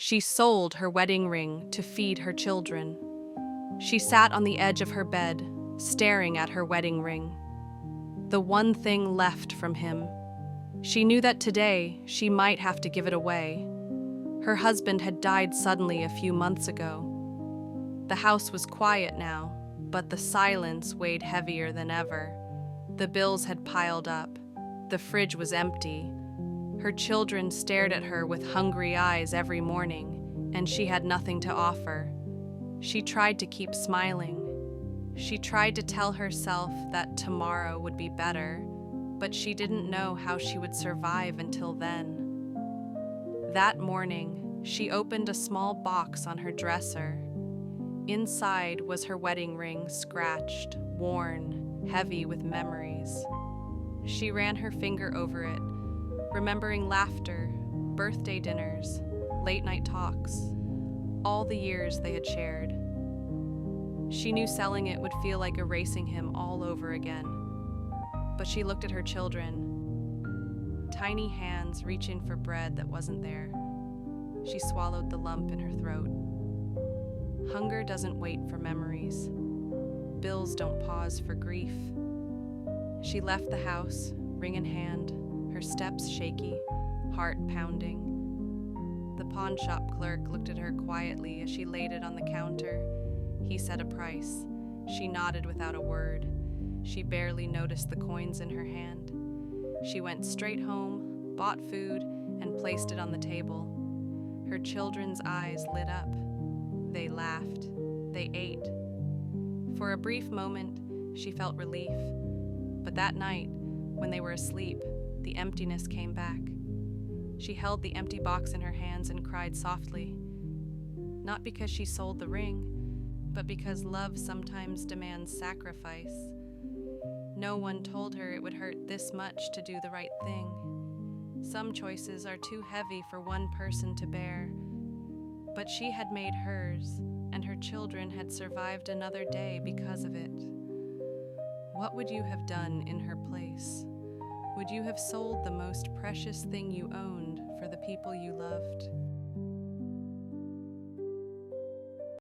She sold her wedding ring to feed her children. She sat on the edge of her bed, staring at her wedding ring. The one thing left from him. She knew that today she might have to give it away. Her husband had died suddenly a few months ago. The house was quiet now, but the silence weighed heavier than ever. The bills had piled up. The fridge was empty. Her children stared at her with hungry eyes every morning, and she had nothing to offer. She tried to keep smiling. She tried to tell herself that tomorrow would be better, but she didn't know how she would survive until then. That morning, she opened a small box on her dresser. Inside was her wedding ring, scratched, worn, heavy with memories. She ran her finger over it, remembering laughter, birthday dinners, late-night talks, all the years they had shared. She knew selling it would feel like erasing him all over again. But she looked at her children, tiny hands reaching for bread that wasn't there. She swallowed the lump in her throat. Hunger doesn't wait for memories. Bills don't pause for grief. She left the house, ring in hand, her steps shaky, heart pounding. The pawn shop clerk looked at her quietly as she laid it on the counter. He said a price. She nodded without a word. She barely noticed the coins in her hand. She went straight home, bought food, and placed it on the table. Her children's eyes lit up. They laughed. They ate. For a brief moment, she felt relief. But that night, when they were asleep, the emptiness came back. She held the empty box in her hands and cried softly. Not because she sold the ring, but because love sometimes demands sacrifice. No one told her it would hurt this much to do the right thing. Some choices are too heavy for one person to bear. But she had made hers, and her children had survived another day because of it. What would you have done in her place? Would you have sold the most precious thing you owned for the people you loved?